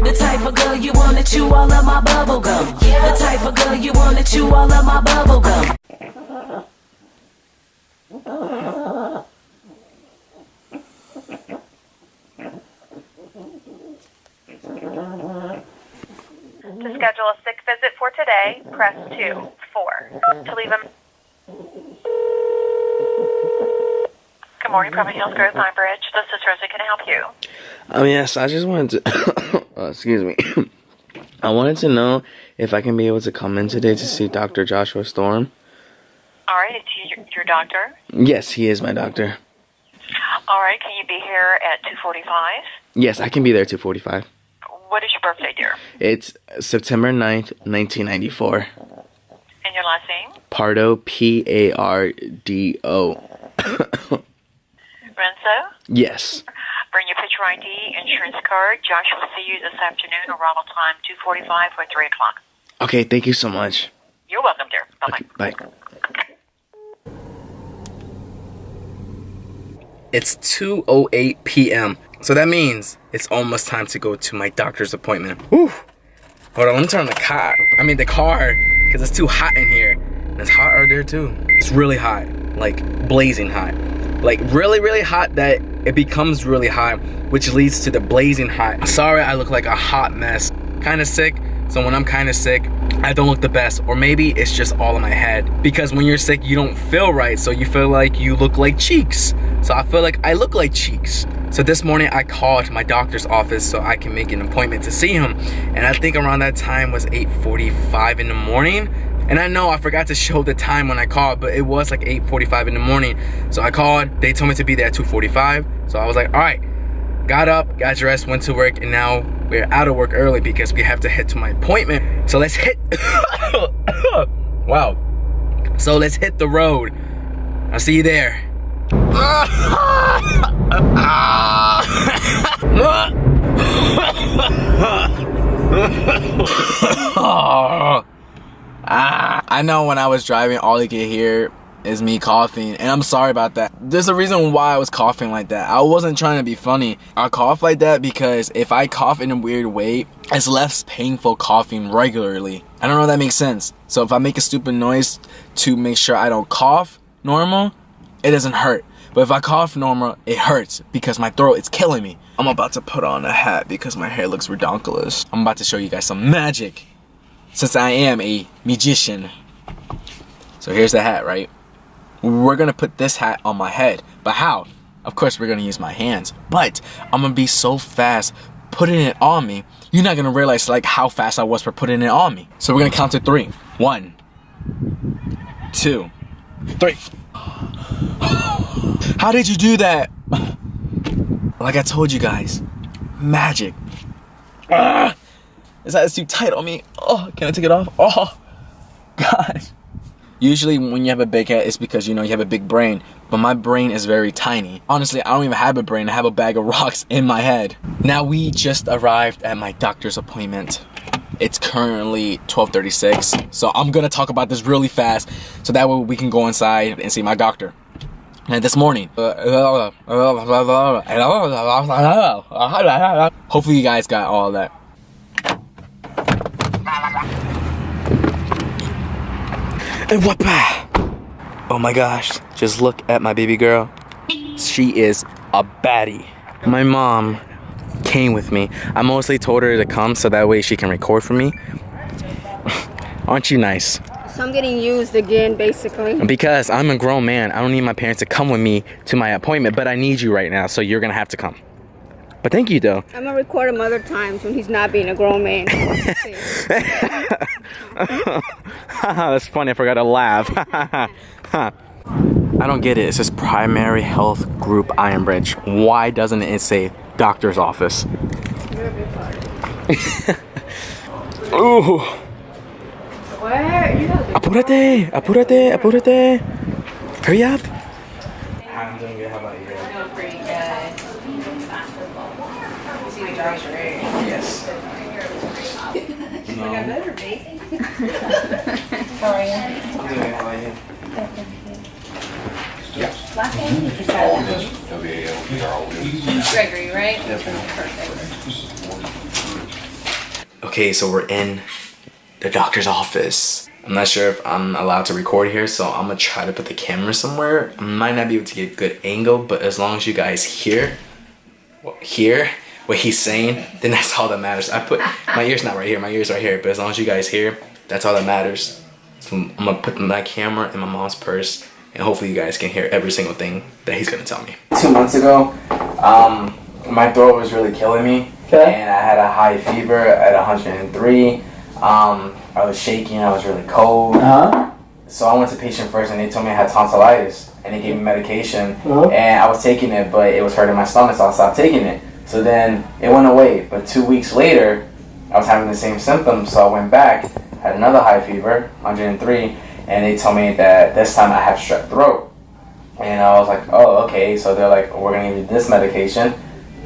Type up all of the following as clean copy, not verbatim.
The type of girl you wanna chew all of my bubble gum. The type of girl you wanna chew all of my bubble gum. To schedule a sick visit for today, press 2. 4. To leave a... Good morning, Providence Hills Grove Pine Bridge. This is Rosie. Can I help you? Yes, I just wanted to... excuse me. I wanted to know if I can be able to come in today to see Dr. Joshua Storm. All right, it's your doctor? Yes, he is my doctor. All right, can you be here at 2:45? Yes, I can be there 2:45. What is your birthday, dear? It's September 9th, 1994. And your last name? Pardo, P-A-R-D-O. Renzo? Yes. Bring your picture ID, insurance card. Josh will see you this afternoon, arrival time 2:45 or 3 o'clock. Okay, thank you so much. You're welcome, dear. Bye-bye. Okay, bye. It's 2:08 p.m. So that means it's almost time to go to my doctor's appointment. Whew. Hold on, let me turn on the car, because it's too hot in here. And it's hot out there too. It's really hot, like blazing hot. Like really, really hot that it becomes really hot, which leads to the blazing hot. Sorry, I look like a hot mess. Kind of sick, so when I'm kind of sick, I don't look the best. Or maybe it's just all in my head. Because when you're sick, you don't feel right, so you feel like you look like Cheeks. So I feel like I look like Cheeks. So this morning I called my doctor's office so I can make an appointment to see him. And I think around that time was 8:45 in the morning. And I know I forgot to show the time when I called, but it was like 8:45 in the morning. So I called, they told me to be there at 2:45. So I was like, all right, got up, got dressed, went to work, and now we're out of work early because we have to head to my appointment. So let's hit, wow. So let's hit the road. I'll see you there. I know when I was driving, all you could hear is me coughing, and I'm sorry about that. There's a reason why I was coughing like that. I wasn't trying to be funny. I cough like that because if I cough in a weird way, it's less painful coughing regularly. I don't know if that makes sense. So if I make a stupid noise to make sure I don't cough normal, it doesn't hurt. But if I cough normal, it hurts because my throat is killing me. I'm about to put on a hat because my hair looks redonkulous. I'm about to show you guys some magic since I am a magician. So here's the hat, right? We're gonna put this hat on my head. But how? Of course, we're gonna use my hands. But I'm gonna be so fast putting it on me, you're not gonna realize like how fast I was for putting it on me. So we're gonna count to 3. 1, 2, 3. How did you do that? Like I told you guys, magic. This hat is too tight on me. Oh, can I take it off? Oh, gosh. Usually when you have a big head, it's because you know you have a big brain. But my brain is very tiny. Honestly, I don't even have a brain. I have a bag of rocks in my head. Now we just arrived at my doctor's appointment. It's currently 12:36. So I'm gonna talk about this really fast so that way we can go inside and see my doctor. And this morning, hopefully you guys got all that. And what? Oh my gosh, just look at my baby girl. She is a baddie. My mom came with me. I mostly told her to come so that way she can record for me. Aren't you nice? So I'm getting used again, basically. Because I'm a grown man. I don't need my parents to come with me to my appointment, but I need you right now, so you're gonna have to come. But thank you, though. I'm gonna record him other times when he's not being a grown man. That's funny, I forgot to laugh. I don't get it. It says Primary Health Group Iron Bridge. Why doesn't it say doctor's office? Ooh. Where? Apúrate, apúrate, apúrate. Hurry up. I'm doing good. How about you? I'm doing pretty good. You see the drawers, right? Yes. No. I better be. How are you? I'm doing good. How about you? Last name? Gregory, right? Yes, ma'am. Perfect. Okay, so we're in the doctor's office. I'm not sure if I'm allowed to record here, so I'm gonna try to put the camera somewhere. I might not be able to get a good angle, but as long as you guys hear what he's saying, then that's all that matters. I put my ear's not right here, my ear's right here, but as long as you guys hear, that's all that matters. So I'm gonna put my camera in my mom's purse, and hopefully you guys can hear every single thing that he's gonna tell me. 2 months ago, my throat was really killing me. Okay. And I had a high fever at 103. I was shaking, I was really cold. So I went to patient first and they told me I had tonsillitis. And they gave me medication. And I was taking it, but it was hurting my stomach, so I stopped taking it. So then it went away. But 2 weeks later, I was having the same symptoms, so I went back, had another high fever, 103, and they told me that this time I have strep throat. And I was like, oh, okay. So they're like, we're gonna give you this medication.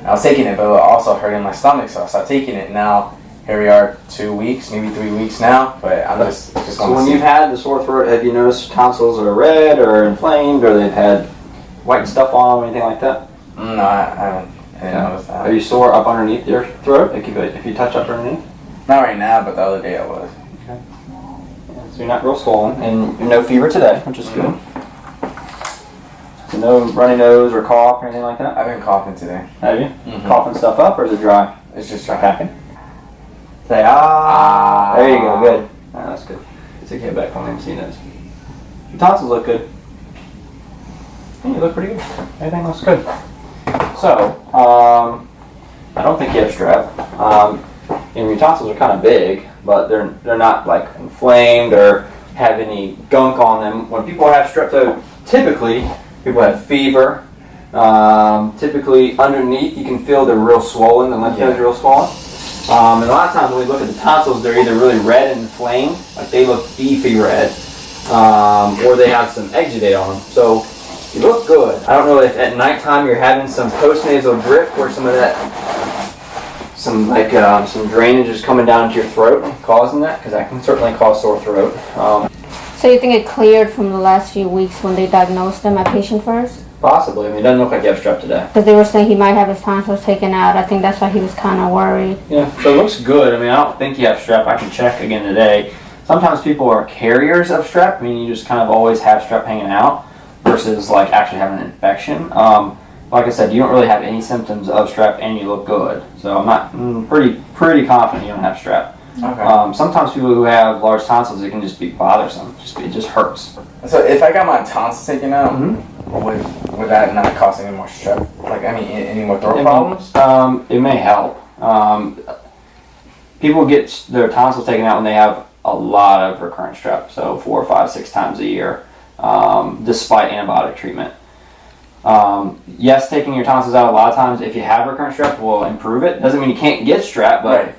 I was taking it, but it was also hurting my stomach, so I stopped taking it. Now, here we are 2 weeks, maybe 3 weeks now, but I'm just So when you've had the sore throat, have you noticed tonsils are red or inflamed, or they've had white stuff on them, anything like that? No, I haven't. I didn't notice that. Are you sore up underneath your throat, like if you touch up underneath? Not right now, but the other day I was. Okay. Yeah, so you're not real swollen, and no fever today, which is good. So no runny nose or cough or anything like that? I've been coughing today. Have you? Coughing stuff up, or is it dry? It's just dry. Hacking? Say ah. There you go, good. Ah, that's good. It's a get back on MC nose. Your tonsils look good. Yeah, you look pretty good. Everything looks good. So, I don't think you have strep. And your tonsils are kind of big, but they're not like inflamed or have any gunk on them. When people have strep, though, typically people have fever. Typically underneath you can feel they're real swollen, the lymph nodes are real swollen. And a lot of times when we look at the tonsils, they're either really red and inflamed, like they look beefy red, or they have some exudate on them. So you look good. I don't know if at nighttime you're having some postnasal drip where some of that, some drainage is coming down into your throat and causing that, because that can certainly cause sore throat. So you think it cleared from the last few weeks when they diagnosed him at patient first? Possibly. I mean, it doesn't look like you have strep today. Because they were saying he might have his tonsils taken out. I think that's why he was kind of worried. Yeah, so it looks good. I mean, I don't think you have strep. I can check again today. Sometimes people are carriers of strep, meaning you just kind of always have strep hanging out, versus like actually having an infection. Like I said, you don't really have any symptoms of strep, and you look good. So I'm not pretty confident you don't have strep. Okay. Sometimes people who have large tonsils, it can just be bothersome. It just hurts. So if I got my tonsils taken out, would that not cause any more strep? Like any more throat problems? It may help. People get their tonsils taken out when they have a lot of recurrent strep, so 4, 5, 6 times a year, despite antibiotic treatment. Yes, taking your tonsils out a lot of times, if you have recurrent strep, will improve it. Doesn't mean you can't get strep, but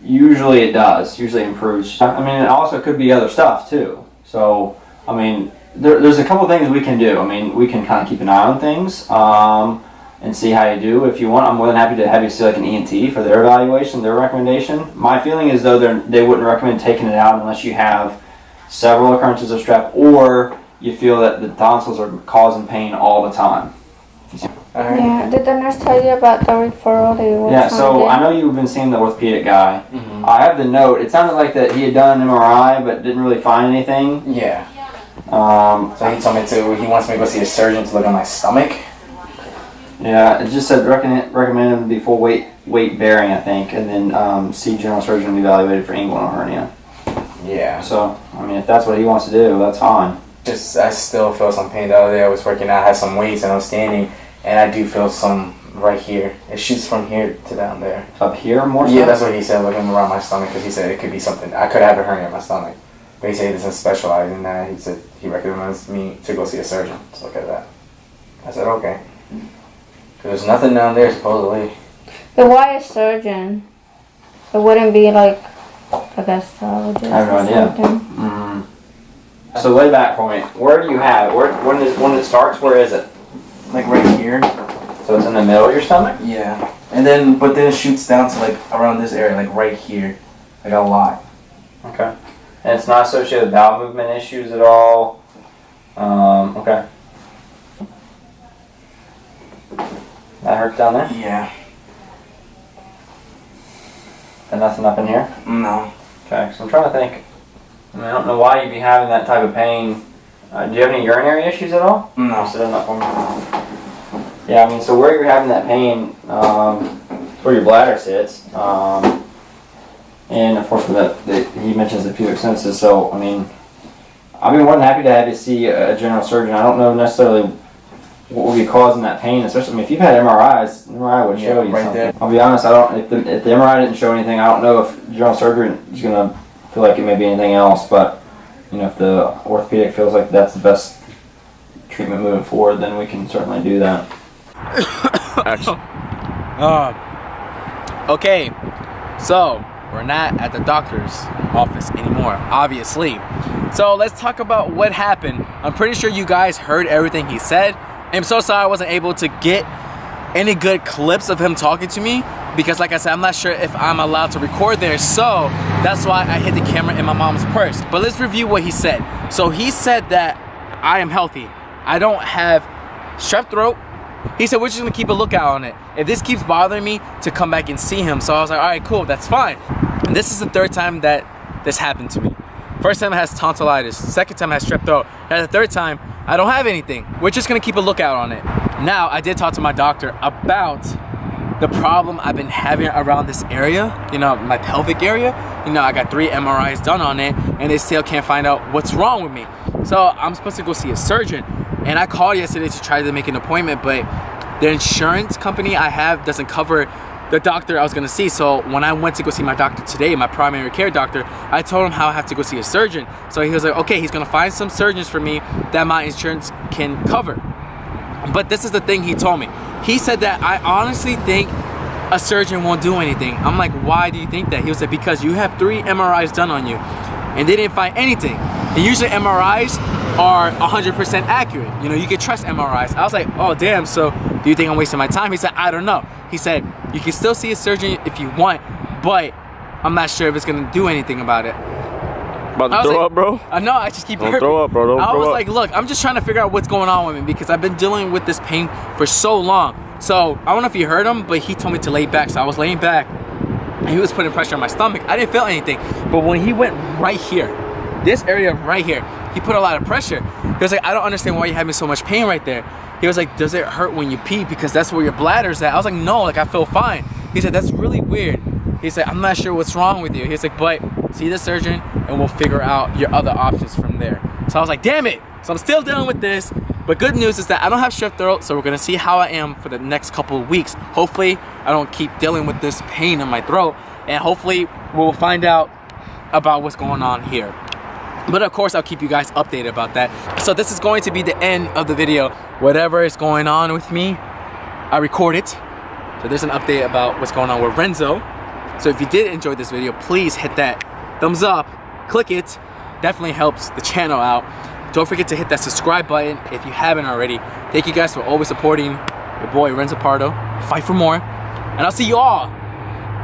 usually it does. Usually improves. I mean, it also could be other stuff too. So, I mean, there's a couple things we can do. I mean, we can kind of keep an eye on things and see how you do. If you want, I'm more than happy to have you see like an ENT for their evaluation, their recommendation. My feeling is though they wouldn't recommend taking it out unless you have several occurrences of strep, or you feel that the tonsils are causing pain all the time. Yeah, did the nurse tell you about the referral they were Yeah, so I know you've been seeing the orthopedic guy. I have the note. It sounded like that he had done an MRI but didn't really find anything. Yeah. So he told me he wants me to go see a surgeon to look at my stomach. Yeah, it just said recommend him to be full weight bearing, I think, and then see general surgeon and be evaluated for inguinal hernia. Yeah. So, I mean, if that's what he wants to do, that's fine. I still feel some pain. The other day I was working out, I had some weights and I was standing, and I do feel some right here. It shoots from here to down there. Up here more so? Yeah, that's what he said, looking around my stomach, because he said it could be something. I could have a hernia in my stomach. But he said he doesn't specialize in that. He said he recommends me to go see a surgeon to look at that. I said, okay. Because there's nothing down there, supposedly. But why a surgeon? It wouldn't be like a gastrologist. I have no idea. So lay back for me. Where do you have it? When it starts, where is it? Like right here. So it's in the middle of your stomach? Yeah. But then it shoots down to like around this area, like right here. Like a lot. Okay. And it's not associated with bowel movement issues at all? Okay. That hurts down there? Yeah. And nothing up in here? No. Okay, so I'm trying to think. I mean, I don't know why you'd be having that type of pain. Do you have any urinary issues at all? No. Sit on that for me. Yeah, I mean, so where you're having that pain, where your bladder sits, and of course, he mentions the pubic symphysis. So, I mean, I'd be more than happy to have you see a general surgeon. I don't know necessarily what will be causing that pain, especially, I mean, if you've had MRIs, MRI would show you right something. there. I'll be honest, if the MRI didn't show anything, I don't know if general surgery is going to feel like it may be anything else, but, you know, if the orthopedic feels like that's the best treatment moving forward, then we can certainly do that. Okay, so we're not at the doctor's office anymore, obviously. So let's talk about what happened. I'm pretty sure you guys heard everything he said. I'm so sorry I wasn't able to get any good clips of him talking to me because, like I said, I'm not sure if I'm allowed to record there, so that's why I hid the camera in my mom's purse. But let's review what he said. So he said that I am healthy. I don't have strep throat. He said we're just gonna keep a lookout on it. If this keeps bothering me, to come back and see him. So I was like, all right, cool, that's fine. And this is the third time that this happened to me. First time I had tonsillitis. Second time I had strep throat. And the third time, I don't have anything. We're just gonna keep a lookout on it. Now, I did talk to my doctor about the problem I've been having around this area, you know, my pelvic area. You know, I got 3 MRIs done on it, and they still can't find out what's wrong with me. So I'm supposed to go see a surgeon. And I called yesterday to try to make an appointment, but the insurance company I have doesn't cover the doctor I was gonna see. So when I went to go see my doctor today, my primary care doctor, I told him how I have to go see a surgeon. So he was like, okay, he's gonna find some surgeons for me that my insurance can cover. But this is the thing he told me. He said that I honestly think a surgeon won't do anything. I'm like, why do you think that? He was like, because you have 3 MRIs done on you and they didn't find anything. And usually MRIs are 100% accurate. You know, you can trust MRIs. I was like, oh damn, so do you think I'm wasting my time? He said, I don't know. He said, you can still see a surgeon if you want, but I'm not sure if it's gonna do anything about it. About to throw up, bro? No, I just keep Don't burping. throw up, bro. Don't I throw was up. like, look, I'm just trying to figure out what's going on with me because I've been dealing with this pain for so long. So I don't know if you heard him, but he told me to lay back. So I was laying back and he was putting pressure on my stomach. I didn't feel anything. But when he went right here, this area right here, he put a lot of pressure. He was like, I don't understand why you're having so much pain right there. He was like, does it hurt when you pee? Because that's where your bladder's at. I was like, no, like I feel fine. He said, that's really weird. He said, I'm not sure what's wrong with you. He's like, but see the surgeon and we'll figure out your other options from there. So I was like, damn it. So I'm still dealing with this. But good news is that I don't have strep throat, so we're gonna see how I am for the next couple of weeks. Hopefully, I don't keep dealing with this pain in my throat, and hopefully we'll find out about what's going on here. But of course, I'll keep you guys updated about that. So this is going to be the end of the video. Whatever is going on with me, I record it. So there's an update about what's going on with Renzo. So if you did enjoy this video, please hit that thumbs up, click it. Definitely helps the channel out. Don't forget to hit that subscribe button if you haven't already. Thank you guys for always supporting your boy Renzo Pardo. Fight for more. And I'll see you all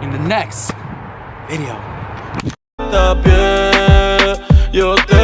in the next video. Yo te